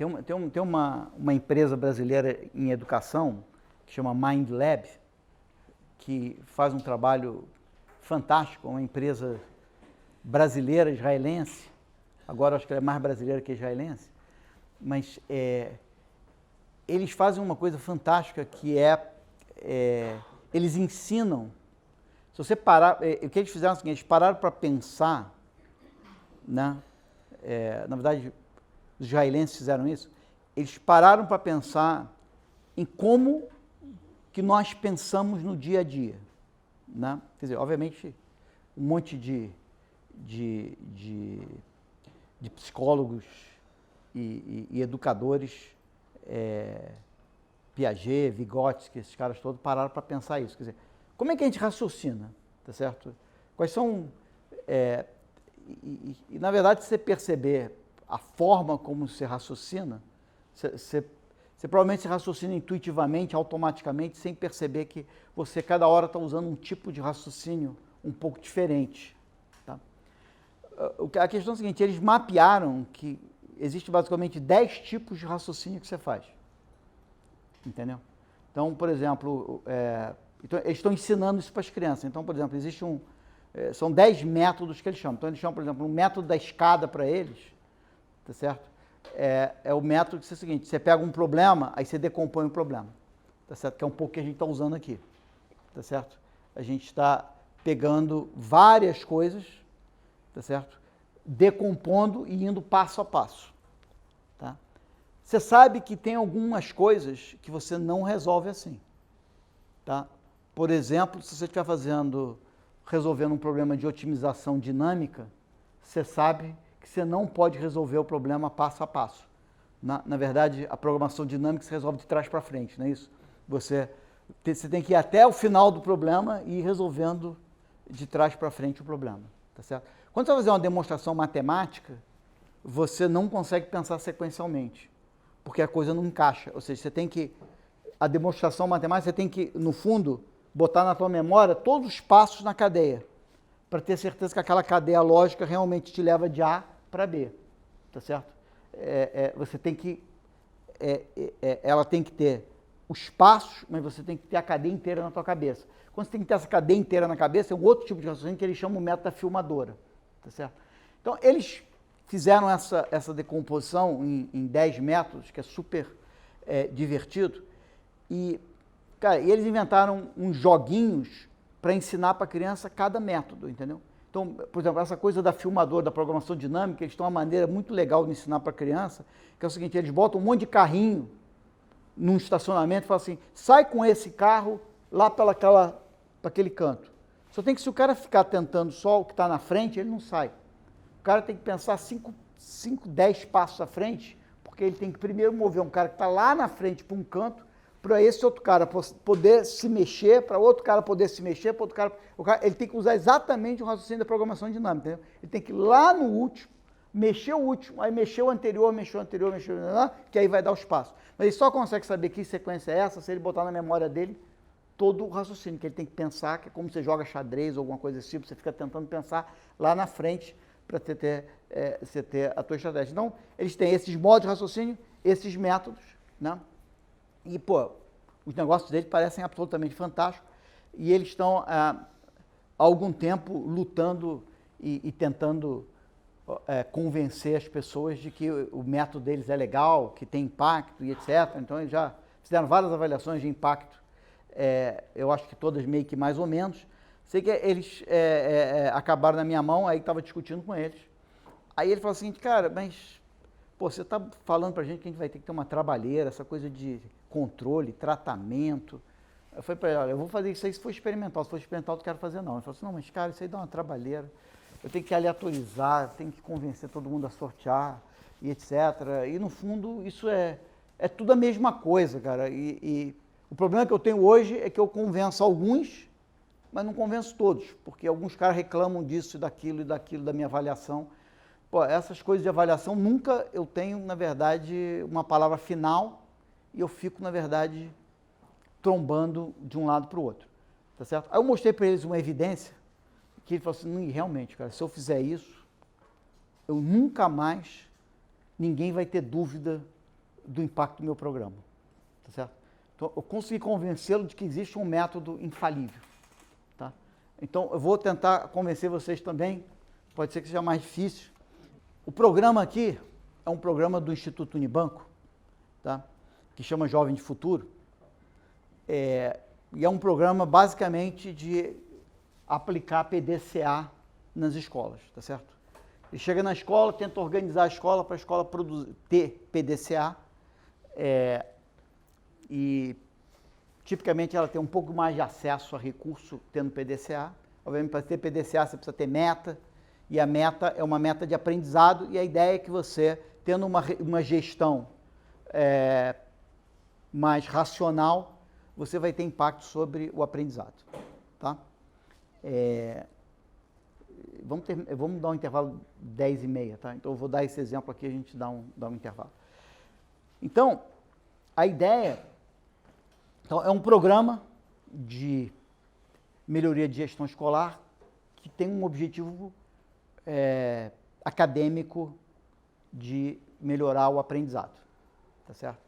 uma empresa brasileira em educação, que chama Mind Lab, que faz um trabalho fantástico, uma empresa brasileira, israelense, agora acho que ela é mais brasileira que israelense, mas eles fazem uma coisa fantástica que eles ensinam, se você parar, o que eles fizeram é o seguinte, eles pararam para pensar, né? Na verdade, os israelenses fizeram isso, eles pararam para pensar em como que nós pensamos no dia a dia, né? Quer dizer, obviamente, um monte de psicólogos e educadores, Piaget, Vygotsky, esses caras todos pararam para pensar isso. Quer dizer, como é que a gente raciocina, tá certo? Quais são... E na verdade, se você perceber a forma como você raciocina, você provavelmente se raciocina intuitivamente, automaticamente, sem perceber que você cada hora está usando um tipo de raciocínio um pouco diferente. Tá? A questão é a seguinte, eles mapearam que existe basicamente 10 tipos de raciocínio que você faz. Entendeu? Então, por exemplo, então, eles estão ensinando isso para as crianças. Então, por exemplo, existe são 10 métodos que eles chamam. Então, eles chamam, por exemplo, um método da escada para eles, tá certo? É o método que é o seguinte, você pega um problema, aí você decompõe o problema, tá certo? Que é um pouco que a gente está usando aqui, tá certo? A gente está pegando várias coisas, tá certo? Decompondo e indo passo a passo, tá? Você sabe que tem algumas coisas que você não resolve assim, tá? Por exemplo, se você estiver resolvendo um problema de otimização dinâmica, você sabe que você não pode resolver o problema passo a passo. Na verdade, a programação dinâmica se resolve de trás para frente, não é isso? Você tem que ir até o final do problema e ir resolvendo de trás para frente o problema, tá certo? Quando você vai fazer uma demonstração matemática, você não consegue pensar sequencialmente, porque a coisa não encaixa. Ou seja, a demonstração matemática, você tem que, no fundo, botar na tua memória todos os passos na cadeia, para ter certeza que aquela cadeia lógica realmente te leva de A para B, tá certo? Você tem que, ela tem que ter os passos, mas você tem que ter a cadeia inteira na tua cabeça. Quando você tem que ter essa cadeia inteira na cabeça, é um outro tipo de raciocínio que eles chamam o método da filmadora, tá certo? Então, eles fizeram essa decomposição em 10 métodos, que é super divertido, e, cara, eles inventaram uns joguinhos para ensinar para a criança cada método, entendeu? Então, por exemplo, essa coisa da filmadora, da programação dinâmica, eles têm uma maneira muito legal de ensinar para a criança, que é o seguinte, eles botam um monte de carrinho num estacionamento e falam assim, sai com esse carro lá para aquele canto. Só tem que, se o cara ficar tentando só o que está na frente, ele não sai. O cara tem que pensar 10 passos à frente, porque ele tem que primeiro mover um cara que está lá na frente para um canto, para esse outro cara poder se mexer, para outro cara poder se mexer, para outro cara, ele tem que usar exatamente o raciocínio da programação dinâmica, entendeu? Ele tem que ir lá no último, mexer o último, aí mexer o anterior, que aí vai dar os passos. Mas ele só consegue saber que sequência é essa se ele botar na memória dele todo o raciocínio, que ele tem que pensar, que é como você joga xadrez ou alguma coisa desse tipo, você fica tentando pensar lá na frente para você ter a tua estratégia. Então, eles têm esses modos de raciocínio, esses métodos, né? E, pô, os negócios deles parecem absolutamente fantásticos e eles estão há algum tempo lutando e tentando convencer as pessoas de que o método deles é legal, que tem impacto e etc. Então, eles já fizeram várias avaliações de impacto, eu acho que todas meio que mais ou menos. Sei que eles acabaram na minha mão, aí estava discutindo com eles. Aí ele falou assim, cara, mas pô, você está falando para a gente que a gente vai ter que ter uma trabalheira, essa coisa de controle, tratamento. Eu falei para ele, olha, eu vou fazer isso aí se for experimental. Se for experimental, eu não quero fazer não. Ele falou assim, não, mas cara, isso aí dá uma trabalheira. Eu tenho que aleatorizar, eu tenho que convencer todo mundo a sortear e etc. E no fundo, isso é tudo a mesma coisa, cara. E o problema que eu tenho hoje é que eu convenço alguns, mas não convenço todos, porque alguns caras reclamam disso e daquilo da minha avaliação. Pô, essas coisas de avaliação, nunca eu tenho, na verdade, uma palavra final e eu fico, na verdade, trombando de um lado para o outro, tá certo? Aí eu mostrei para eles uma evidência que ele falou assim, realmente, cara, se eu fizer isso, eu nunca mais, ninguém vai ter dúvida do impacto do meu programa, tá certo? Então, eu consegui convencê-lo de que existe um método infalível, tá? Então, eu vou tentar convencer vocês também, pode ser que seja mais difícil. O programa aqui é um programa do Instituto Unibanco, tá? Que chama Jovem de Futuro, e é um programa basicamente de aplicar PDCA nas escolas, tá certo? Ele chega na escola, tenta organizar a escola para a escola ter PDCA, e tipicamente ela tem um pouco mais de acesso a recurso tendo PDCA. Obviamente, para ter PDCA você precisa ter meta, e a meta é uma meta de aprendizado, e a ideia é que você, tendo uma gestão mais racional, você vai ter impacto sobre o aprendizado, tá? Vamos dar um intervalo 10h30, tá? Então eu vou dar esse exemplo aqui, a gente dá um intervalo. Então, a ideia é um programa de melhoria de gestão escolar que tem um objetivo acadêmico de melhorar o aprendizado, tá certo?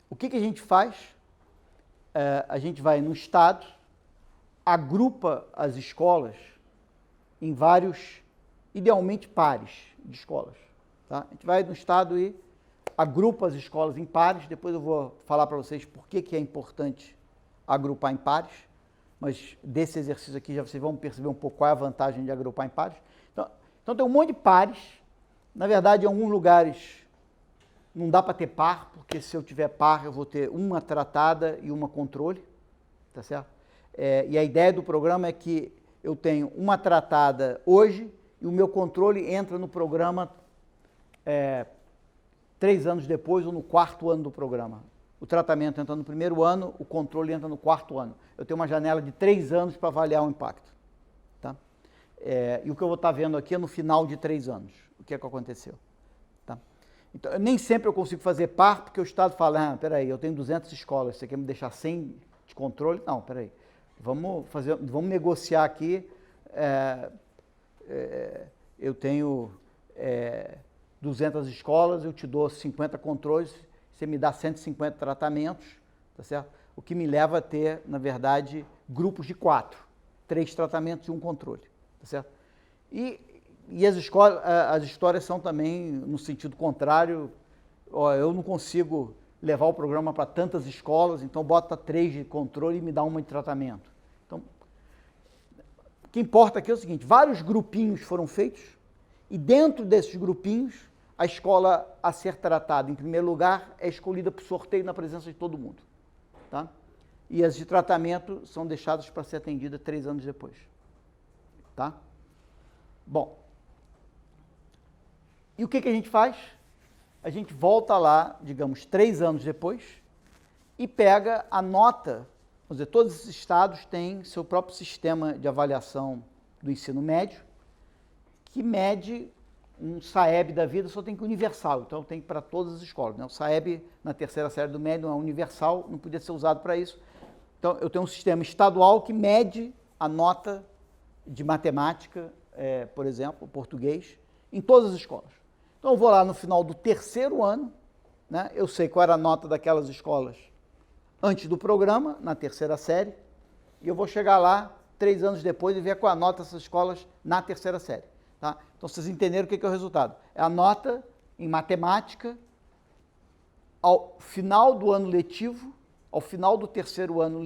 O que a gente faz? A gente vai no estado, agrupa as escolas em vários, idealmente pares de escolas, tá? A gente vai no estado e agrupa as escolas em pares, depois eu vou falar para vocês por que é importante agrupar em pares, mas desse exercício aqui já vocês vão perceber um pouco qual é a vantagem de agrupar em pares. Então tem um monte de pares, na verdade em alguns lugares não dá para ter par, porque se eu tiver par eu vou ter uma tratada e uma controle, tá certo? E a ideia do programa é que eu tenho uma tratada hoje e o meu controle entra no programa 3 anos depois ou no 4º ano do programa. O tratamento entra no 1º ano, o controle entra no 4º ano. Eu tenho uma janela de 3 anos para avaliar o impacto, tá? E o que eu vou estar vendo aqui é no final de 3 anos, o que aconteceu, tá? Então, nem sempre eu consigo fazer par, porque o Estado fala, peraí, eu tenho 200 escolas, você quer me deixar sem de controle? Não, peraí. Vamos negociar aqui, eu tenho 200 escolas, eu te dou 50 controles, você me dá 150 tratamentos, tá certo? O que me leva a ter, na verdade, grupos de 4, 3 tratamentos e 1 controle, tá certo? E as histórias são também no sentido contrário, eu não consigo levar o programa para tantas escolas, então bota 3 de controle e me dá 1 de tratamento. Então, o que importa aqui é o seguinte, vários grupinhos foram feitos e dentro desses grupinhos, a escola a ser tratada, em primeiro lugar, é escolhida por sorteio na presença de todo mundo, tá? E as de tratamento são deixadas para ser atendidas 3 anos depois, tá? Bom, e o que a gente faz? A gente volta lá, digamos, 3 anos depois e pega a nota, vamos dizer, todos os estados têm seu próprio sistema de avaliação do ensino médio, que mede um SAEB da vida, só tem que universal, então tem para todas as escolas, né? O SAEB na 3ª série do médio não é universal, não podia ser usado para isso. Então eu tenho um sistema estadual que mede a nota de matemática, por exemplo, português, em todas as escolas. Então eu vou lá no final do 3º ano, né? Eu sei qual era a nota daquelas escolas antes do programa, na 3ª série, e eu vou chegar lá 3 anos depois e ver qual é a nota dessas escolas na 3ª série. Tá? Então, vocês entenderam o que é o resultado. É a nota em matemática ao final do ano letivo, ao final do 3º ano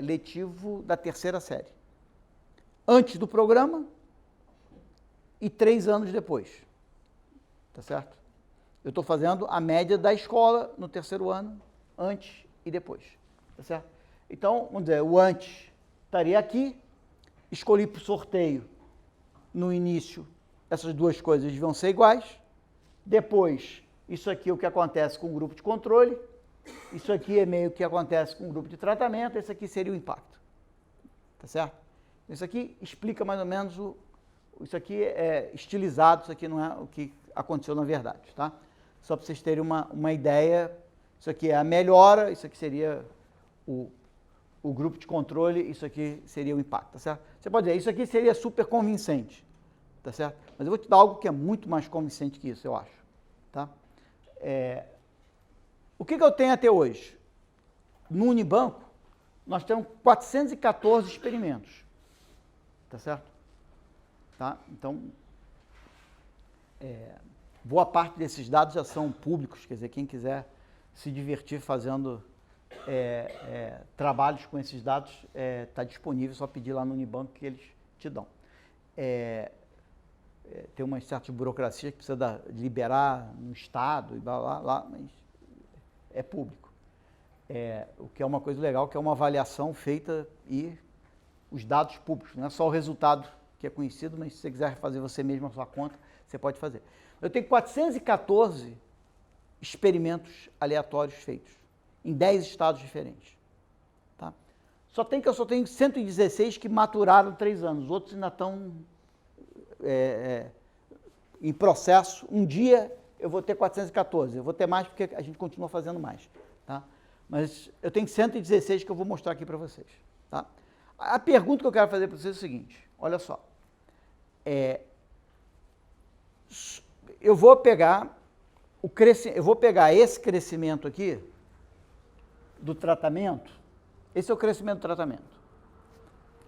letivo da 3ª série. Antes do programa e 3 anos depois. Tá certo? Eu estou fazendo a média da escola no 3º ano, antes e depois. Tá certo? Então, vamos dizer, o antes estaria aqui, escolhi por sorteio no início, essas duas coisas deviam ser iguais. Depois, isso aqui é o que acontece com o grupo de controle. Isso aqui é meio que acontece com o grupo de tratamento. Esse aqui seria o impacto. Tá certo? Isso aqui explica mais ou menos isso aqui é estilizado, isso aqui não é o que aconteceu na verdade, tá? Só para vocês terem uma ideia, isso aqui é a melhora, isso aqui seria o grupo de controle, isso aqui seria o impacto, tá certo? Você pode dizer, isso aqui seria super convincente, tá certo? Mas eu vou te dar algo que é muito mais convincente que isso, eu acho, tá? O que eu tenho até hoje? No Unibanco, nós temos 414 experimentos, tá certo? Tá? Então, boa parte desses dados já são públicos, quer dizer, quem quiser se divertir fazendo trabalhos com esses dados, está disponível, só pedir lá no Unibanco que eles te dão. Tem umas certas burocracias que precisa liberar no Estado e blá, blá, mas é público. O que é uma coisa legal, que é uma avaliação feita e os dados públicos, não é só o resultado que é conhecido, mas se você quiser fazer você mesmo a sua conta, você pode fazer. Eu tenho 414 experimentos aleatórios feitos em 10 estados diferentes. Tá? Eu só tenho 116 que maturaram 3 anos, os outros ainda estão em processo. Um dia eu vou ter 414, eu vou ter mais porque a gente continua fazendo mais. Tá? Mas eu tenho 116 que eu vou mostrar aqui para vocês. Tá? A pergunta que eu quero fazer para vocês é o seguinte, olha só. Eu vou pegar esse crescimento aqui do tratamento, esse é o crescimento do tratamento,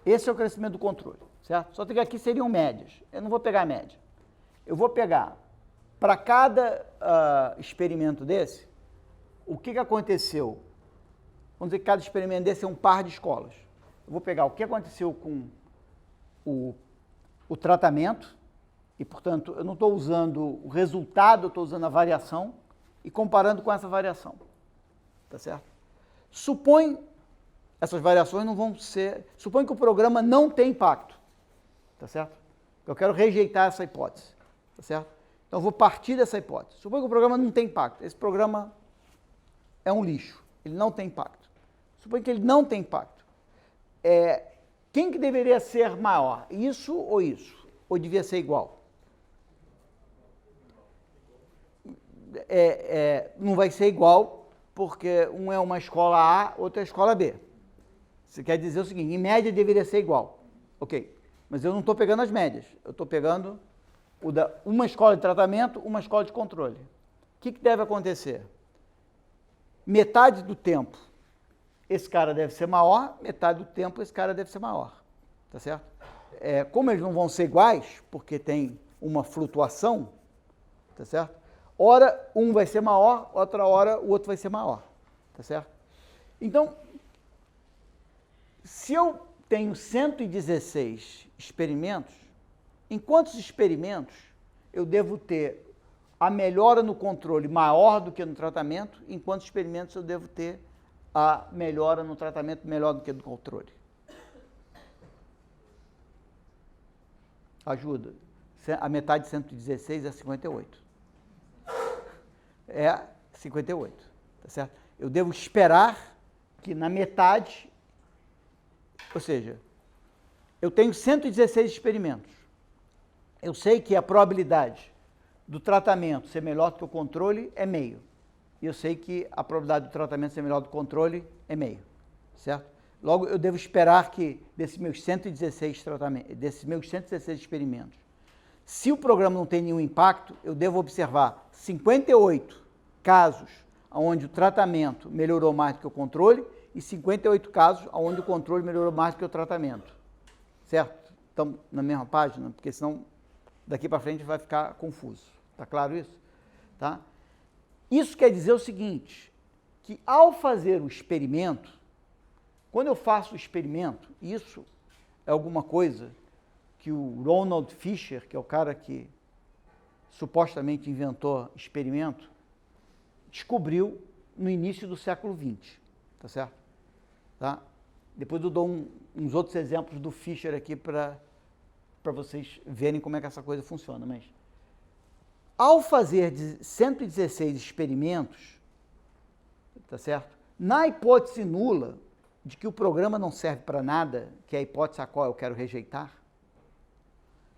esse é o crescimento do controle, certo? Só que aqui seriam médias, eu não vou pegar a média. Eu vou pegar, para cada experimento desse, o que aconteceu. Vamos dizer que cada experimento desse é um par de escolas. Eu vou pegar o que aconteceu com o tratamento, e, portanto, eu não estou usando o resultado, eu estou usando a variação e comparando com essa variação. Tá certo? Essas variações não vão ser... Supõe que o programa não tem impacto. Tá certo? Eu quero rejeitar essa hipótese. Tá certo? Então, eu vou partir dessa hipótese. Supõe que o programa não tem impacto. Esse programa é um lixo. Ele não tem impacto. Supõe que ele não tem impacto. Quem que deveria ser maior? Isso? Ou devia ser igual? Não vai ser igual, porque um é uma escola A, outro é a escola B. Você quer dizer o seguinte, em média deveria ser igual. Ok, mas eu não estou pegando as médias, eu estou pegando uma escola de tratamento, uma escola de controle. O que deve acontecer? Metade do tempo, esse cara deve ser maior, metade do tempo, esse cara deve ser maior. Tá certo? Como eles não vão ser iguais, porque tem uma flutuação, tá certo? Ora, um vai ser maior, outra hora o outro vai ser maior, tá certo? Então, se eu tenho 116 experimentos, em quantos experimentos eu devo ter a melhora no controle maior do que no tratamento, em quantos experimentos eu devo ter a melhora no tratamento melhor do que no controle? Ajuda. A metade de 116 é 58. 58, tá certo? Eu devo esperar que na metade, ou seja, eu tenho 116 experimentos. Eu sei que a probabilidade do tratamento ser melhor do que o controle é meio. E eu sei que a probabilidade do tratamento ser melhor do que o controle é meio, certo? Logo, eu devo esperar que desses meus 116 experimentos, se o programa não tem nenhum impacto, eu devo observar 58 casos onde o tratamento melhorou mais do que o controle e 58 casos onde o controle melhorou mais do que o tratamento. Certo? Estamos na mesma página? Porque senão daqui para frente vai ficar confuso. Está claro isso? Tá? Isso quer dizer o seguinte, que ao fazer o experimento, quando eu faço o experimento, isso é alguma coisa que o Ronald Fisher, que é o cara que supostamente inventou experimento, descobriu no início do século XX, tá certo? Tá? Depois eu dou uns outros exemplos do Fisher aqui para vocês verem como é que essa coisa funciona, mas ao fazer 116 experimentos, tá certo? Na hipótese nula de que o programa não serve para nada, que é a hipótese a qual eu quero rejeitar,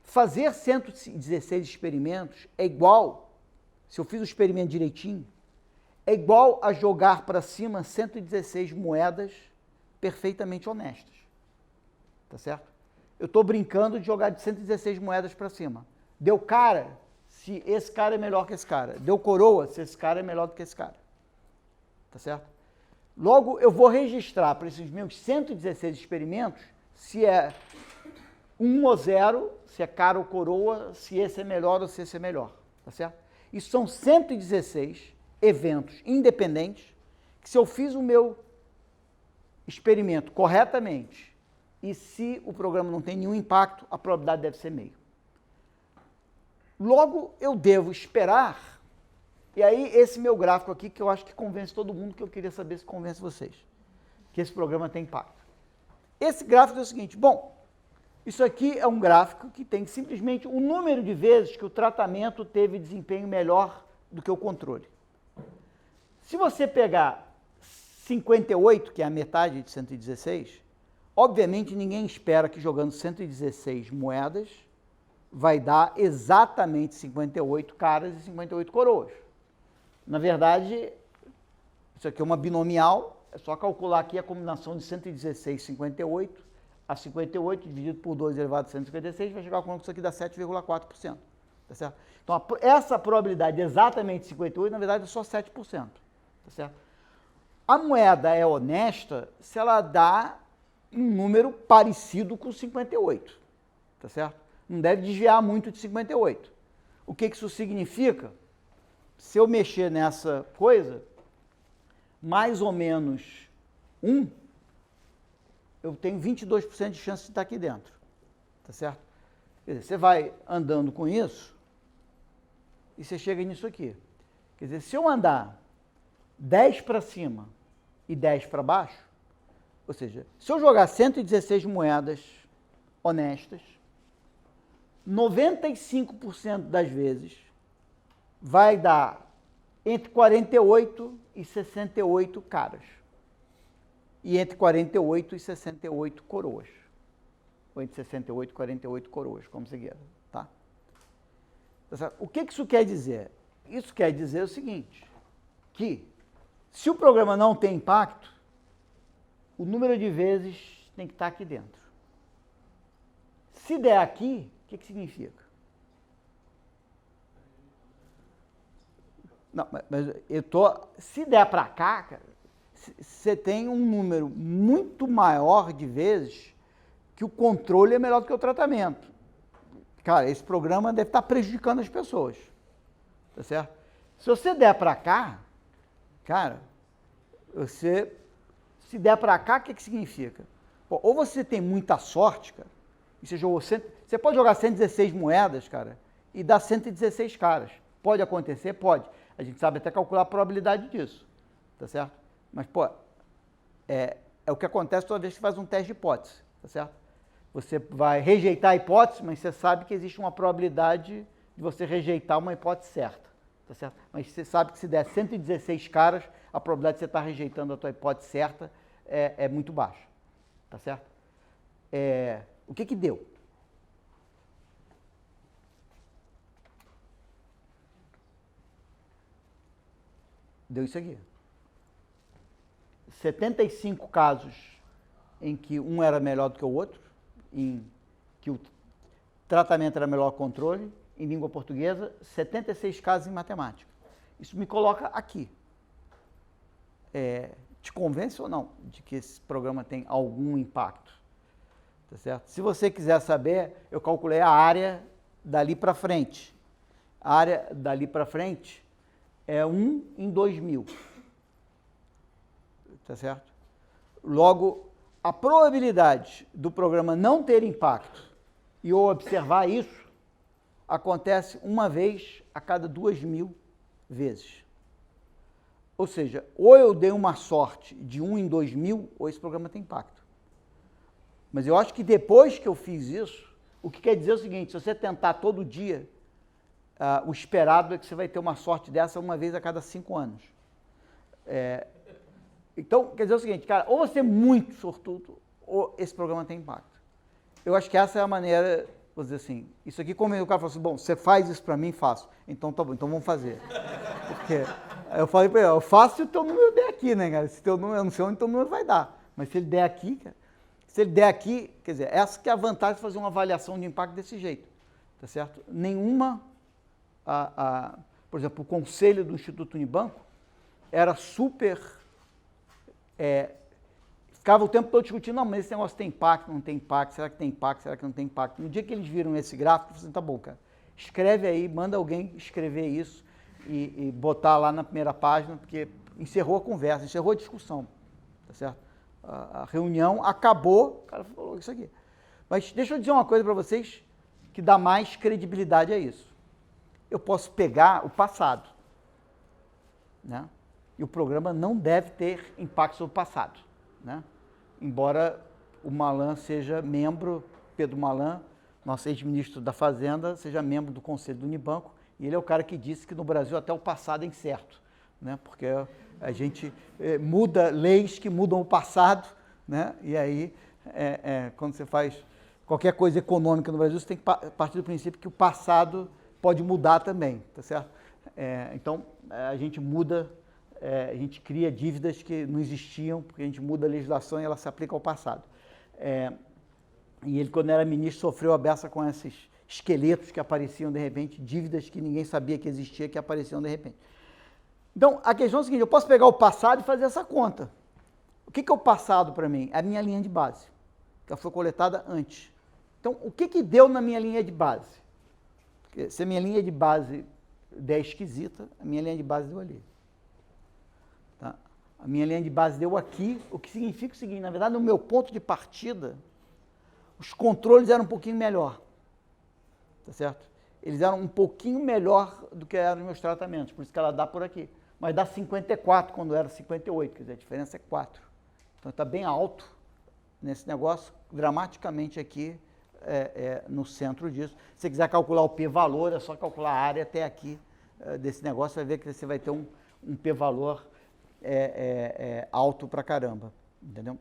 fazer 116 experimentos é igual, se eu fiz o experimento direitinho, é igual a jogar para cima 116 moedas perfeitamente honestas. Tá certo? Eu estou brincando de jogar de 116 moedas para cima. Deu cara, se esse cara é melhor que esse cara. Deu coroa se esse cara é melhor do que esse cara. Tá certo? Logo, eu vou registrar para esses meus 116 experimentos se é 1 ou 0, se é cara ou coroa, se esse é melhor ou se esse é melhor. Tá certo? Isso são 116 eventos independentes que, se eu fiz o meu experimento corretamente e se o programa não tem nenhum impacto, a probabilidade deve ser meio. Logo, eu devo esperar, e aí esse meu gráfico aqui, que eu acho que convence todo mundo, que eu queria saber se convence vocês, que esse programa tem impacto. Esse gráfico é o seguinte, bom, isso aqui é um gráfico que tem simplesmente o número de vezes que o tratamento teve desempenho melhor do que o controle. Se você pegar 58, que é a metade de 116, obviamente ninguém espera que jogando 116 moedas vai dar exatamente 58 caras e 58 coroas. Na verdade, isso aqui é uma binomial, é só calcular aqui a combinação de 116 e 58, a 58 dividido por 2 elevado a 156, vai chegar a conta que isso aqui dá 7,4%. Tá certo? Então, essa probabilidade de exatamente 58, na verdade, é só 7%. Tá certo? A moeda é honesta se ela dá um número parecido com 58. Tá certo? Não deve desviar muito de 58. O que isso significa? Se eu mexer nessa coisa, mais ou menos 1, eu tenho 22% de chance de estar aqui dentro. Tá certo? Quer dizer, você vai andando com isso e você chega nisso aqui. Quer dizer, se eu andar 10 para cima e 10 para baixo, ou seja, se eu jogar 116 moedas honestas, 95% das vezes vai dar entre 48 e 68 caras. E entre 48 e 68 coroas. Ou entre 68 e 48 coroas, como você queira, tá? O que isso quer dizer? Isso quer dizer o seguinte, que se o programa não tem impacto, o número de vezes tem que estar aqui dentro. Se der aqui, o que significa? Não, mas eu tô. Se der para cá, cara, você tem um número muito maior de vezes que o controle é melhor do que o tratamento. Cara, esse programa deve estar prejudicando as pessoas. Tá certo? Se você der para cá, cara, se der para cá, o que significa? Pô, ou você tem muita sorte, cara, e você pode jogar 116 moedas, cara, e dar 116 caras. Pode acontecer? Pode. A gente sabe até calcular a probabilidade disso, tá certo? Mas, pô, é o que acontece toda vez que faz um teste de hipótese, tá certo? Você vai rejeitar a hipótese, mas você sabe que existe uma probabilidade de você rejeitar uma hipótese certa, tá certo? Mas você sabe que se der 116 caras, a probabilidade de você estar rejeitando a tua hipótese certa é muito baixa, tá certo? O que deu? Deu isso aqui. 75 casos em que um era melhor do que o outro, em que o tratamento era melhor que o controle, em língua portuguesa, 76 casos em matemática. Isso me coloca aqui. Te convence ou não de que esse programa tem algum impacto? Tá certo? Se você quiser saber, eu calculei a área dali para frente. A área dali para frente é 1 em 2000. Tá certo? Logo, a probabilidade do programa não ter impacto e eu observar isso acontece uma vez a cada 2000 vezes. Ou seja, ou eu dei uma sorte de 1 em 2000, ou esse programa tem impacto. Mas eu acho que depois que eu fiz isso, o que quer dizer é o seguinte, se você tentar todo dia, o esperado é que você vai ter uma sorte dessa uma vez a cada 5 anos. Então, quer dizer o seguinte, cara, ou você é muito sortudo, ou esse programa tem impacto. Eu acho que essa é a maneira, vou dizer assim, isso aqui, como o cara falou assim, bom, você faz isso para mim, faço. Então tá bom, então vamos fazer. Porque eu falei para ele, eu faço se o teu número der aqui, né, cara? Se teu número, eu não sei onde teu número vai dar. Mas se ele der aqui, cara, se ele der aqui, quer dizer, essa que é a vantagem de fazer uma avaliação de impacto desse jeito, tá certo? Nenhuma por exemplo, o conselho do Instituto Unibanco era super... ficava o tempo todo discutindo, não, mas esse negócio tem impacto, não tem impacto, será que tem impacto, será que não tem impacto? No dia que eles viram esse gráfico, eu falei assim, tá bom, cara, escreve aí, manda alguém escrever isso e botar lá na primeira página, porque encerrou a conversa, encerrou a discussão, tá certo? A reunião acabou, o cara falou isso aqui. Mas deixa eu dizer uma coisa para vocês que dá mais credibilidade a isso. Eu posso pegar o passado, né? E o programa não deve ter impacto sobre o passado, né? Embora o Malan seja membro, Pedro Malan, nosso ex-ministro da Fazenda, seja membro do Conselho do Unibanco, e ele é o cara que disse que no Brasil até o passado é incerto, né? Porque a gente muda leis que mudam o passado, né? E aí, quando você faz qualquer coisa econômica no Brasil, você tem que partir do princípio que o passado pode mudar também, tá certo? Então, a gente muda... a gente cria dívidas que não existiam, porque a gente muda a legislação e ela se aplica ao passado. E ele, quando era ministro, sofreu a beça com esses esqueletos que apareciam de repente, dívidas que ninguém sabia que existia, que apareciam de repente. Então, a questão é a seguinte, eu posso pegar o passado e fazer essa conta. O que é o passado para mim? A minha linha de base, que foi coletada antes. Então, o que deu na minha linha de base? Porque se a minha linha de base der esquisita, a minha linha de base deu ali. Tá? A minha linha de base deu aqui, o que significa o seguinte, na verdade, no meu ponto de partida, os controles eram um pouquinho melhor, tá certo? Eles eram um pouquinho melhor do que eram os meus tratamentos, por isso que ela dá por aqui. Mas dá 54 quando era 58, quer dizer, a diferença é 4. Então está bem alto nesse negócio, dramaticamente aqui no centro disso. Se você quiser calcular o p-valor, é só calcular a área até aqui desse negócio, vai ver que você vai ter um p-valor alto pra caramba, entendeu?